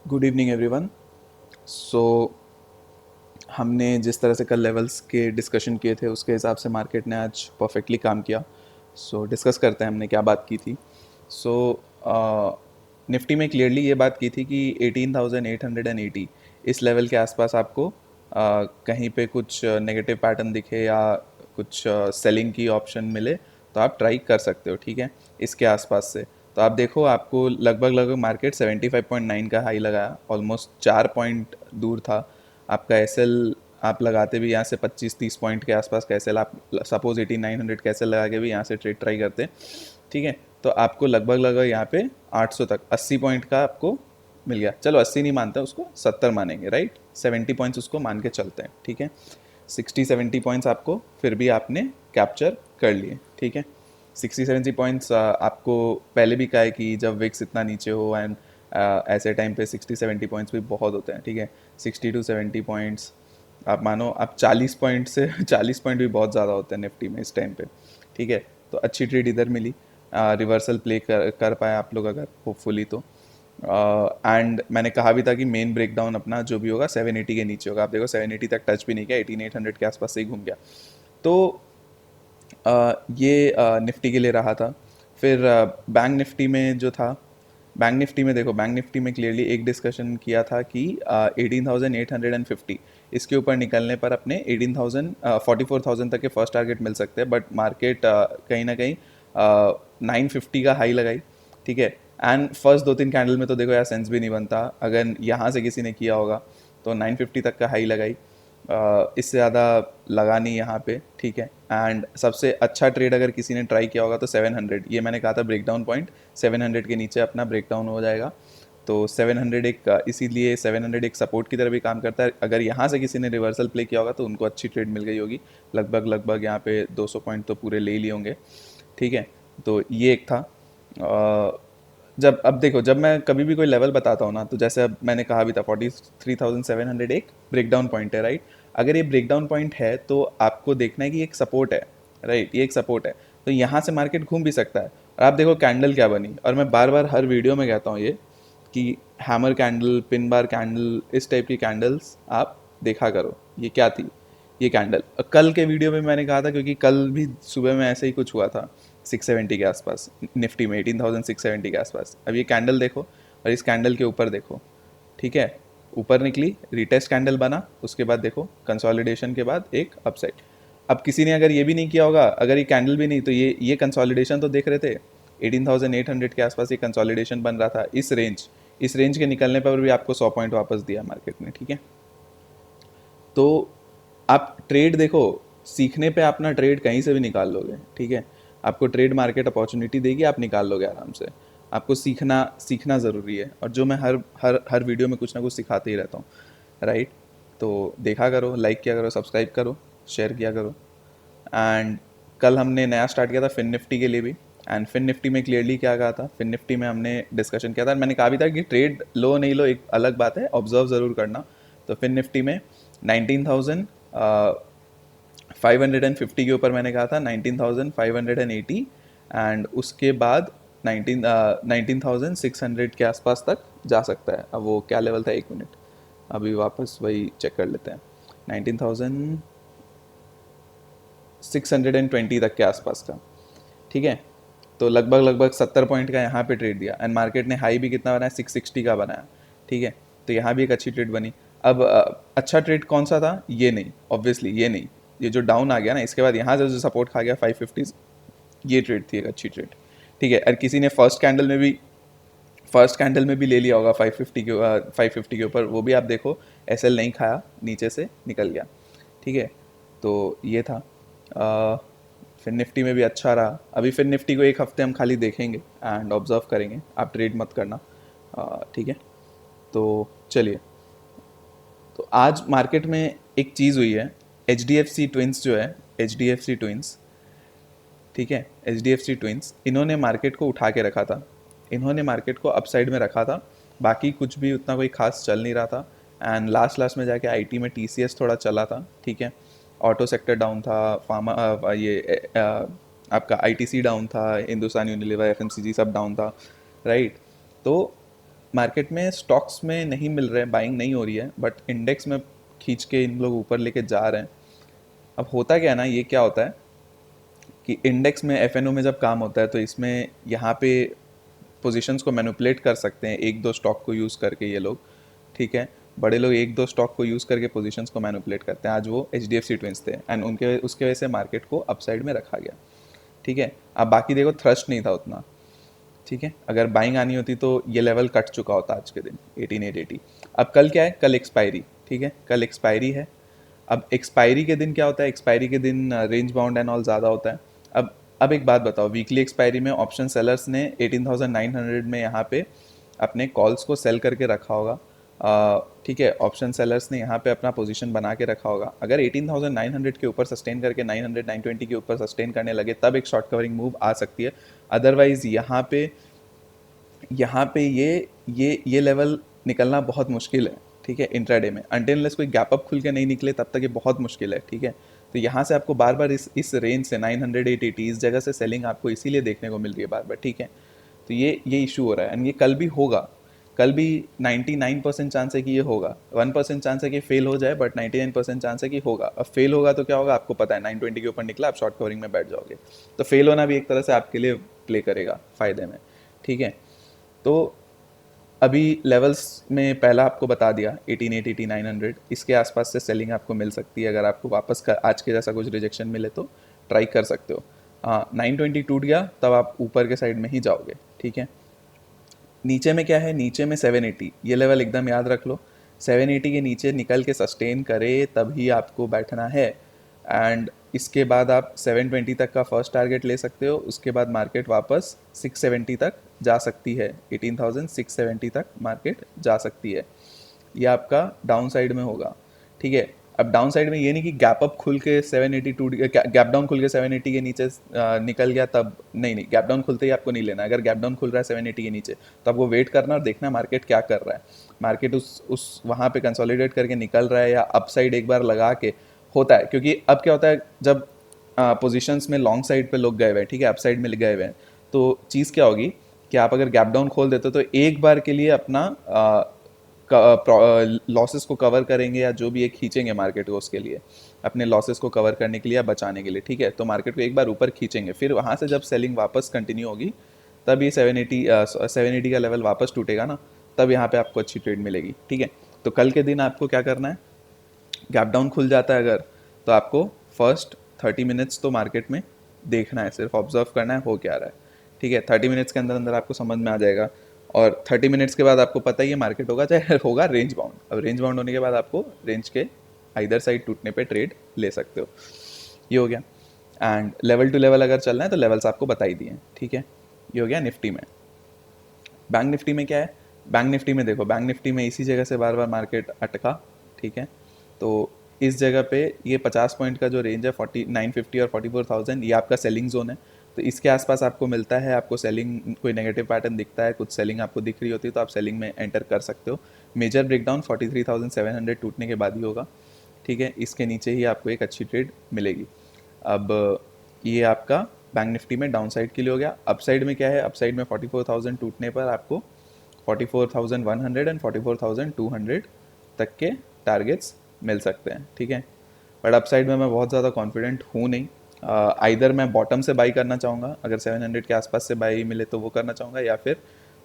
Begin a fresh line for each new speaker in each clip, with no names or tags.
Good evening everyone. सो हमने जिस तरह से कल लेवल्स के डिस्कशन किए थे उसके हिसाब से मार्केट ने आज परफेक्टली काम किया। डिस्कस करते हैं हमने क्या बात की थी। सो निफ्टी में क्लियरली ये बात की थी कि 18,880 इस लेवल के आसपास आपको कहीं पे कुछ नेगेटिव पैटर्न दिखे या कुछ सेलिंग की ऑप्शन मिले तो आप ट्राई कर सकते हो, ठीक है। इसके आसपास से तो आप देखो, आपको लगभग लगभग मार्केट 75.9 का हाई लगाया, ऑलमोस्ट 4 पॉइंट दूर था। आपका एसएल आप लगाते भी यहाँ से 25-30 पॉइंट के आसपास का एसएल, आप सपोज 18,900 का एसएल लगा के भी यहाँ से ट्रेड ट्राई करते, ठीक है। तो आपको लगभग लगभग यहाँ पे 800 तक 80 पॉइंट का आपको मिल गया। चलो 80 नहीं मानते, उसको 70 मानेंगे, राइट। 70 पॉइंट्स उसको मान के चलते हैं, ठीक है। 60-70 पॉइंट्स आपको फिर भी आपने कैप्चर कर लिए, ठीक है। 60-70 पॉइंट्स आपको पहले भी कहा है कि जब विक्स इतना नीचे हो एंड ऐसे टाइम पे 60-70 पॉइंट्स भी बहुत होते हैं, ठीक है। 60 to 70 पॉइंट्स आप मानो, आप 40 पॉइंट से 40 पॉइंट भी बहुत ज़्यादा होते हैं निफ्टी में इस टाइम पे, ठीक है। तो अच्छी ट्रेड इधर मिली, रिवर्सल प्ले कर पाए आप लोग अगर होपफुली तो। एंड मैंने कहा भी था कि मेन ब्रेकडाउन अपना जो भी होगा 780 के नीचे होगा। आप देखो 780 तक टच भी नहीं किया, 18,800 के आसपास से ही घूम गया। तो ये निफ्टी के लिए रहा था। फिर बैंक निफ्टी में जो था, बैंक निफ्टी में देखो, बैंक निफ्टी में क्लियरली एक डिस्कशन किया था कि 18,850 इसके ऊपर निकलने पर अपने 44,000 तक के फर्स्ट टारगेट मिल सकते हैं। बट मार्केट कहीं ना कहीं 950 का हाई लगाई, ठीक है। एंड फर्स्ट 2-3 कैंडल में तो देखो यार सेंस भी नहीं बनता, अगर यहाँ से किसी ने किया होगा तो 950 तक का हाई लगाई, इससे ज़्यादा लगा नहीं यहाँ पे, ठीक है। एंड सबसे अच्छा ट्रेड अगर किसी ने ट्राई किया होगा तो 700, ये मैंने कहा था ब्रेकडाउन पॉइंट 700 के नीचे अपना ब्रेकडाउन हो जाएगा। तो 700 एक इसीलिए 700 एक सपोर्ट की तरह भी काम करता है। अगर यहाँ से किसी ने रिवर्सल प्ले किया होगा तो उनको अच्छी ट्रेड मिल गई होगी, लगभग लगभग यहाँ पे 200 पॉइंट तो पूरे ले लिए होंगे, ठीक है। तो ये एक था। जब अब देखो, जब मैं कभी भी कोई लेवल बताता हूँ ना, तो जैसे अब मैंने कहा भी था 43,700 एक ब्रेकडाउन पॉइंट है, राइट। अगर ये ब्रेकडाउन पॉइंट है तो आपको देखना है कि एक सपोर्ट है, राइट, ये एक सपोर्ट है। तो यहाँ से मार्केट घूम भी सकता है। और आप देखो कैंडल क्या बनी, और मैं बार बार हर वीडियो में कहता हूँ ये कि hammer candle, pin bar candle, इस टाइप की कैंडल्स आप देखा करो। ये क्या थी, ये कैंडल कल के वीडियो में मैंने कहा था, क्योंकि कल भी सुबह में ऐसे ही कुछ हुआ था 670 के आसपास निफ्टी में, 18,670 के आसपास। अब ये कैंडल देखो और इस कैंडल के ऊपर देखो, ठीक है। ऊपर निकली, रिटेस्ट कैंडल बना, उसके बाद देखो कंसोलिडेशन के बाद एक अपसाइड। अब किसी ने अगर ये भी नहीं किया होगा, अगर ये कैंडल भी नहीं, तो ये कंसोलिडेशन तो देख रहे थे 18,800 के आसपास ये कंसोलिडेशन बन रहा था। इस रेंज के निकलने पर भी आपको 100 पॉइंट वापस दिया मार्केट ने, ठीक है। तो आप ट्रेड देखो, सीखने पे अपना ट्रेड कहीं से भी निकाल लोगे, ठीक है। आपको ट्रेड मार्केट अपॉर्चुनिटी देगी, आप निकाल लोगे आराम से। आपको सीखना सीखना ज़रूरी है, और जो मैं हर हर हर वीडियो में कुछ ना कुछ सिखाते ही रहता हूँ, राइट। तो देखा करो, लाइक किया करो, सब्सक्राइब करो, शेयर किया करो। एंड कल हमने नया स्टार्ट किया था फिन निफ्टी के लिए भी। एंड फिन निफ्टी में क्लियरली क्या कहा था, फिन निफ्टी में हमने डिस्कशन किया था, मैंने कहा भी था कि ट्रेड लो नहीं लो एक अलग बात है, ऑब्जर्व ज़रूर करना। तो फिन निफ्टी में 19,550 के ऊपर मैंने कहा था 19,580, एंड उसके बाद 19,600 के आसपास तक जा सकता है। अब वो क्या लेवल था, एक मिनट, अभी वापस वही चेक कर लेते हैं। 19,620 तक के आसपास का, ठीक है। तो लगभग लगभग 70 पॉइंट का यहाँ पे ट्रेड दिया, एंड मार्केट ने हाई भी कितना बनाया, 660 का बनाया, ठीक है। तो यहाँ भी एक अच्छी ट्रेड बनी। अब अच्छा ट्रेड कौन सा था, ये नहीं, ऑब्वियसली ये नहीं, ये जो डाउन आ गया ना, इसके बाद यहाँ से जो सपोर्ट खा गया 550, ये ट्रेड थी एक अच्छी ट्रेड, ठीक है। और किसी ने फर्स्ट कैंडल में भी ले लिया होगा 550 के ऊपर, वो भी आप देखो एसएल नहीं खाया, नीचे से निकल गया, ठीक है। तो ये था। फिर निफ्टी में भी अच्छा रहा। अभी फिर निफ्टी को एक हफ्ते हम खाली देखेंगे एंड ऑब्जर्व करेंगे, आप ट्रेड मत करना, ठीक है। तो चलिए, तो आज मार्केट में एक चीज़ हुई है, HDFC ट्विंस जो है, HDFC ट्विंस, ठीक है, HDFC ट्विंस, इन्होंने मार्केट को उठा के रखा था, इन्होंने मार्केट को अपसाइड में रखा था। बाकी कुछ भी उतना कोई खास चल नहीं रहा था। एंड लास्ट में जाके आईटी में TCS थोड़ा चला था, ठीक है। ऑटो सेक्टर डाउन था, फार्मा आपका ITC डाउन था, हिंदुस्तान यूनिलीवर, FMCG सब डाउन था, राइट। तो मार्केट में स्टॉक्स में नहीं मिल रहे हैं, बाइंग नहीं हो रही है, बट इंडेक्स में खींच के इन लोग ऊपर लेके जा रहे हैं। अब होता क्या है ना, ये क्या होता है कि इंडेक्स में एफ में जब काम होता है तो इसमें यहाँ पे पोजीशंस को मैनिपुलेट कर सकते हैं एक दो स्टॉक को यूज़ करके ये लोग, ठीक है। बड़े लोग एक दो स्टॉक को यूज़ करके पोजीशंस को मैनिपुलेट करते हैं। आज वो HDFC ट्विंस थे एंड उनके उसके वजह से मार्केट को अपसाइड में रखा गया, ठीक है। अब बाकी देखो थ्रस्ट नहीं था उतना, ठीक है। अगर बाइंग आनी होती तो ये लेवल कट चुका होता आज के दिन 18880। अब कल क्या है, कल एक्सपायरी, ठीक है, कल एक्सपायरी है। अब एक्सपायरी के दिन क्या होता है, एक्सपायरी के दिन रेंज बाउंड एंड ऑल ज़्यादा होता है। अब एक बात बताओ, वीकली एक्सपायरी में ऑप्शन सेलर्स ने 18,900 में यहाँ पे अपने कॉल्स को सेल करके रखा होगा, ठीक है। ऑप्शन सेलर्स ने यहाँ पे अपना पोजीशन बना के रखा होगा। अगर 18,900 के ऊपर सस्टेन करके 900 920 के ऊपर सस्टेन करने लगे तब एक शॉर्ट कवरिंग मूव आ सकती है। अदरवाइज यहाँ पे ये लेवल निकलना बहुत मुश्किल है, ठीक है, इंट्राडे में। अनटिल अनलेस कोई गैप अप खुल के नहीं निकले तब तक ये बहुत मुश्किल है, ठीक है। तो यहाँ से आपको बार बार इस रेंज से 900 880 इस जगह से सेलिंग आपको इसीलिए देखने को मिल रही है बार बार, ठीक है। तो ये इशू हो रहा है एंड ये कल भी होगा। कल भी 99% चांस है कि ये होगा, 1% चांस है कि फेल हो जाए, बट 99% चांस है कि होगा। अब फेल होगा तो क्या होगा आपको पता है, 920 के ऊपर निकला, आप शॉर्ट कवरिंग में बैठ जाओगे। तो फेल होना भी एक तरह से आपके लिए प्ले करेगा फ़ायदे में, ठीक है। तो अभी लेवल्स में पहला आपको बता दिया 1880 900, इसके आसपास से सेलिंग आपको मिल सकती है। अगर आपको वापस आज के जैसा कुछ रिजेक्शन मिले तो ट्राई कर सकते हो। 920 टूट गया तब आप ऊपर के साइड में ही जाओगे, ठीक है। नीचे में क्या है, नीचे में 780, ये लेवल एकदम याद रख लो। 780 के नीचे निकल के सस्टेन करे तभी आपको बैठना है एंड इसके बाद आप 720 तक का फर्स्ट टारगेट ले सकते हो। उसके बाद मार्केट वापस 670 तक जा सकती है, 18,670 तक मार्केट जा सकती है। ये आपका डाउन साइड में होगा, ठीक है। अब डाउन साइड में ये नहीं कि गैप अप खुल के 780 टूट गया, गैप डाउन खुल के 780 के नीचे निकल गया तब नहीं, गैप डाउन खुलते ही आपको नहीं लेना। अगर गैप डाउन खुल रहा है 780 के नीचे तो आपको वेट करना और देखना मार्केट क्या कर रहा है। मार्केट उस वहाँ पे कंसोलिडेट करके निकल रहा है या अप साइड एक बार लगा के होता है। क्योंकि अब क्या होता है, जब पोजिशंस में लॉन्ग साइड पे लोग गए हुए हैं, ठीक है, अप साइड में गए हुए हैं, तो चीज़ क्या होगी कि आप अगर गैप डाउन खोल देते हो तो एक बार के लिए अपना लॉसेस को कवर करेंगे या जो भी एक खींचेंगे मार्केट को, उसके लिए अपने लॉसेस को कवर करने के लिए या बचाने के लिए, ठीक है। तो मार्केट को एक बार ऊपर खींचेंगे, फिर वहाँ से जब सेलिंग वापस कंटिन्यू होगी तब ये 780 का लेवल वापस टूटेगा ना, तब यहाँ पे आपको अच्छी ट्रेड मिलेगी, ठीक है। तो कल के दिन आपको क्या करना है, गैप डाउन खुल जाता है अगर, तो आपको फर्स्ट 30 मिनट्स तो मार्केट में देखना है, सिर्फ ऑब्जर्व करना है हो क्या रहा है, ठीक है। 30 मिनट्स के अंदर अंदर आपको समझ में आ जाएगा और 30 मिनट्स के बाद आपको पता ही है मार्केट होगा चाहे होगा रेंज बाउंड। अब रेंज बाउंड होने के बाद आपको रेंज के आइदर साइड टूटने पे ट्रेड ले सकते हो। ये हो गया। एंड लेवल टू लेवल अगर चलना है तो लेवल्स आपको बता ही दिए, ठीक है। ये हो गया निफ्टी में। बैंक निफ्टी में क्या है, बैंक निफ्टी में देखो, बैंक निफ्टी में इसी जगह से बार बार मार्केट अटका, ठीक है। तो इस जगह पे ये 50 पॉइंट का जो रेंज है 4950 और 44,000, ये आपका सेलिंग जोन है। तो इसके आसपास आपको मिलता है, आपको सेलिंग कोई नेगेटिव पैटर्न दिखता है, कुछ सेलिंग आपको दिख रही होती है तो आप सेलिंग में एंटर कर सकते हो। मेजर ब्रेकडाउन 43,700 टूटने के बाद ही होगा, ठीक है। इसके नीचे ही आपको एक अच्छी ट्रेड मिलेगी। अब ये आपका बैंक निफ्टी में डाउन साइड के लिए हो गया। अप साइड में क्या है, अप साइड में 44,000 टूटने पर आपको 44,100 एंड 44,200 तक के टारगेट्स मिल सकते हैं, ठीक है। बट अप साइड में मैं बहुत ज़्यादा कॉन्फिडेंट हूँ नहीं। आइदर मैं बॉटम से बाई करना चाहूँगा, अगर 700 के आसपास से बाई मिले तो वो करना चाहूँगा, या फिर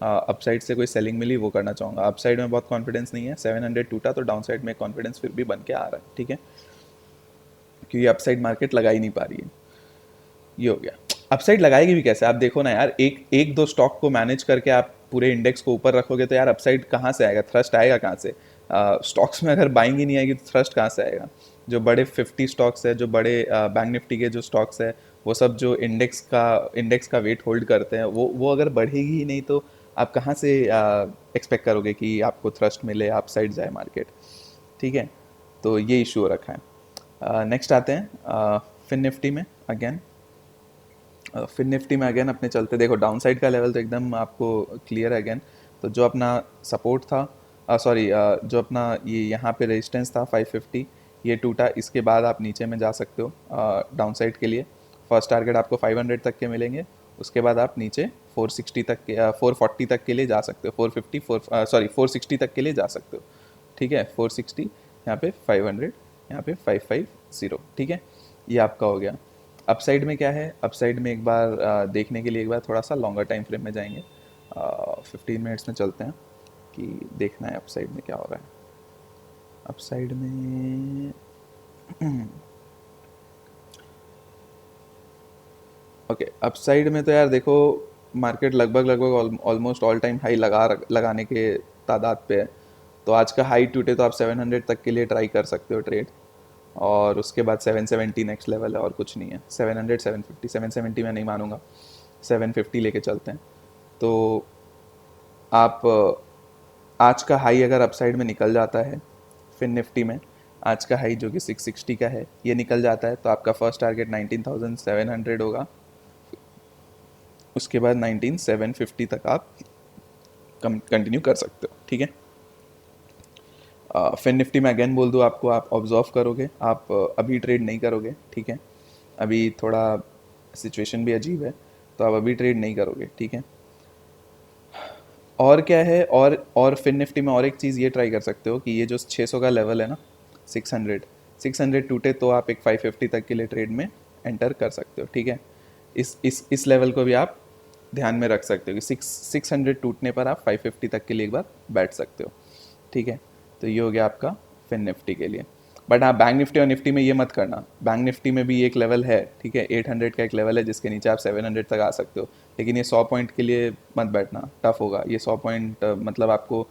अप साइड से कोई सेलिंग मिली वो करना चाहूँगा। अप साइड में बहुत कॉन्फिडेंस नहीं है, 700 टूटा तो डाउन साइड में कॉन्फिडेंस फिर भी बन के आ रहा है, ठीक है, क्योंकि अप साइड मार्केट लगा ही नहीं पा रही है। ये हो गया। अपसाइड लगाएगी भी कैसे, आप देखो ना यार, एक दो स्टॉक को मैनेज करके आप पूरे इंडेक्स को ऊपर रखोगे तो यार अपसाइड कहाँ से आएगा, थ्रस्ट आएगा कहाँ से। स्टॉक्स में अगर बाइंग ही नहीं आएगी तो थ्रस्ट कहाँ से आएगा। जो बड़े 50 स्टॉक्स है, जो बड़े बैंक निफ्टी के जो स्टॉक्स है, वो सब जो इंडेक्स का वेट होल्ड करते हैं, वो अगर बढ़ेगी ही नहीं तो आप कहाँ से एक्सपेक्ट करोगे कि आपको थ्रस्ट मिले, आप साइड जाए मार्केट, ठीक है। तो ये इशू हो रखा है। नेक्स्ट आते हैं फिन निफ्टी में। अगेन फिर निफ्टी में अगेन अपने चलते, देखो डाउन साइड का लेवल तो एकदम आपको क्लियर है अगेन। तो जो अपना सपोर्ट था, जो अपना ये यहाँ पे रेजिस्टेंस था 550, ये टूटा, इसके बाद आप नीचे में जा सकते हो डाउन साइड के लिए। फर्स्ट टारगेट आपको 500 तक के मिलेंगे, उसके बाद आप नीचे 460 तक के 440 तक के लिए जा सकते हो, 450 460 तक के लिए जा सकते हो, ठीक है। 460, यहाँ पे 500, यहाँ पे 550, ठीक है। ये आपका हो गया। अपसाइड में क्या है, अपसाइड में एक बार देखने के लिए एक बार थोड़ा सा लॉन्गर टाइम फ्रेम में जाएंगे, 15 मिनट्स में चलते हैं कि देखना है अपसाइड में क्या हो रहा है। अपसाइड में ओके, अपसाइड में तो यार देखो मार्केट लगभग ऑलमोस्ट ऑल टाइम हाई लगाने के तादाद पे है। तो आज का हाई टूटे तो आप 700 तक के लिए ट्राई कर सकते हो ट्रेड, और उसके बाद 770 नेक्स्ट लेवल है और कुछ नहीं है। 700, 750, 770 मैं नहीं मानूंगा, 750 लेके चलते हैं। तो आप आज का हाई अगर अपसाइड में निकल जाता है फिन निफ्टी में, आज का हाई जो कि 660 का है ये निकल जाता है, तो आपका फर्स्ट टारगेट 19,700 होगा। उसके बाद 19,750 तक आप कंटिन्यू कर सकते हो, ठीक है। फिन निफ्टी में अगेन बोल दूँ आपको, आप ऑब्जर्व करोगे, आप अभी ट्रेड नहीं करोगे, ठीक है। अभी थोड़ा सिचुएशन भी अजीब है, तो आप अभी ट्रेड नहीं करोगे, ठीक है। और क्या है, और फिन निफ्टी में और एक चीज़ ये ट्राई कर सकते हो कि ये जो 600 का लेवल है ना, 600 टूटे तो आप एक 550 तक के लिए ट्रेड में एंटर कर सकते हो, ठीक है। इस लेवल को भी आप ध्यान में रख सकते हो कि 600 टूटने पर आप 550 तक के लिए एक बार बैठ सकते हो, ठीक है। तो ये हो गया आपका फिन निफ्टी के लिए। बट हाँ, बैंक निफ्टी और निफ्टी में ये मत करना, बैंक निफ्टी में भी एक लेवल है, ठीक है, 800 का एक लेवल है जिसके नीचे आप 700 तक आ सकते हो, लेकिन ये 100 पॉइंट के लिए मत बैठना, टफ होगा ये 100 पॉइंट। मतलब आपको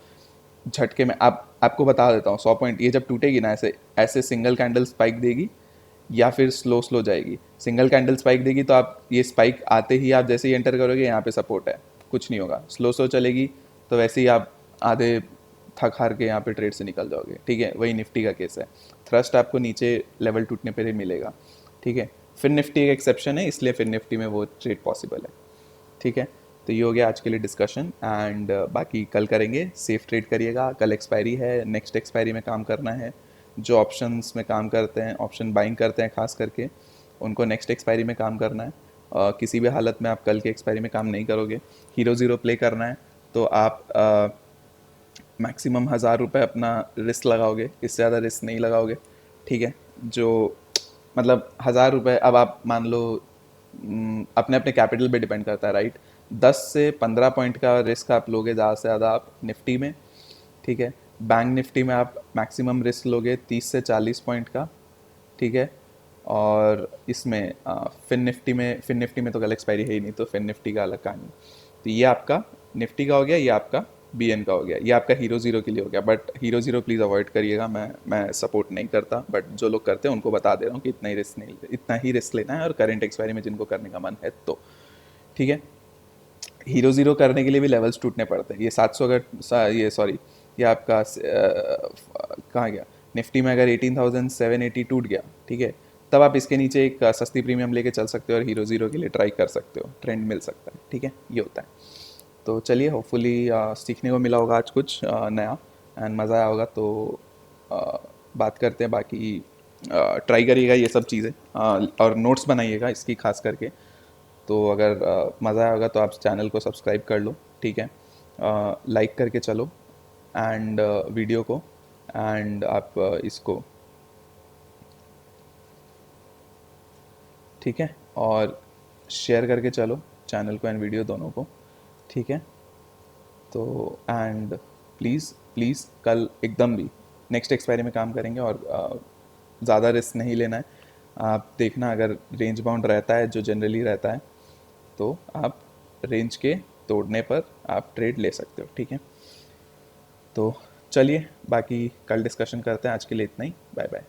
झटके में आपको बता देता हूँ, 100 पॉइंट ये जब टूटेगी ना, ऐसे ऐसे सिंगल कैंडल स्पाइक देगी या फिर स्लो जाएगी। सिंगल कैंडल स्पाइक देगी तो आप ये स्पाइक आते ही आप जैसे ही एंटर करोगे यहाँ पे सपोर्ट है, कुछ नहीं होगा। स्लो चलेगी तो वैसे ही आप आधे थक हार के यहाँ पे ट्रेड से निकल जाओगे, ठीक है। वही निफ्टी का केस है, थ्रस्ट आपको नीचे लेवल टूटने पर ही मिलेगा, ठीक है। फिर निफ्टी एक एक्सेप्शन है, इसलिए फिर निफ्टी में वो ट्रेड पॉसिबल है, ठीक है। तो ये हो गया आज के लिए डिस्कशन, एंड बाकी कल करेंगे। सेफ ट्रेड करिएगा, कल एक्सपायरी है, नेक्स्ट एक्सपायरी में काम करना है। जो ऑप्शंस में काम करते हैं, ऑप्शन बाइंग करते हैं खास करके, उनको नेक्स्ट एक्सपायरी में काम करना है। किसी भी हालत में आप कल के एक्सपायरी में काम नहीं करोगे। हीरो ज़ीरो प्ले करना है तो आप मैक्सिमम 1000 रुपये अपना रिस्क लगाओगे, इससे ज़्यादा रिस्क नहीं लगाओगे, ठीक है। जो मतलब 1000 रुपये, अब आप मान लो अपने अपने कैपिटल पे डिपेंड करता है, राइट। 10 से 15 पॉइंट का रिस्क आप लोगे ज़्यादा से ज़्यादा आप निफ्टी में, ठीक है। बैंक निफ्टी में आप मैक्सिमम रिस्क लोगे 30 से 40 पॉइंट का, ठीक है। और इसमें फिन निफ्टी में तो कल एक्सपायरी है ही नहीं, तो फिन निफ्टी का अलग कहानी। तो ये आपका निफ्टी का हो गया, ये आपका बीएन का हो गया, ये आपका हीरो ज़ीरो के लिए हो गया। But hero zero please avoid करिएगा, मैं सपोर्ट नहीं करता, बट जो लोग करते हैं उनको बता दे रहा हूँ कि इतना ही रिस्क लेना है, और करंट एक्सपायरी में जिनको करने का मन है तो, ठीक है। हीरो ज़ीरो करने के लिए भी लेवल्स टूटने पड़ते हैं। ये 700 अगर ये सॉरी ये आपका कहाँ गया, निफ्टी में अगर 18,780 टूट गया, ठीक है, तब आप इसके नीचे एक सस्ती प्रीमियम लेके चल सकते हो और हीरो ज़ीरो के लिए ट्राई कर सकते हो, ट्रेंड मिल सकता है, ठीक है। ये होता है। तो चलिए, होपफुली सीखने को मिला होगा आज कुछ नया, एंड मज़ा आया होगा। तो बात करते हैं बाकी, ट्राई करिएगा ये सब चीज़ें, और नोट्स बनाइएगा इसकी खास करके। तो अगर मज़ा आया होगा तो आप चैनल को सब्सक्राइब कर लो, ठीक है। लाइक करके चलो एंड वीडियो को, एंड आप इसको, ठीक है, और शेयर करके चलो चैनल को एंड वीडियो दोनों को, ठीक है। तो एंड प्लीज़ कल एकदम भी नेक्स्ट एक्सपायरी में काम करेंगे, और ज़्यादा रिस्क नहीं लेना है। आप देखना, अगर रेंज बाउंड रहता है जो जनरली रहता है, तो आप रेंज के तोड़ने पर आप ट्रेड ले सकते हो, ठीक है। तो चलिए, बाकी कल डिस्कशन करते हैं, आज के लिए इतना ही, बाय बाय।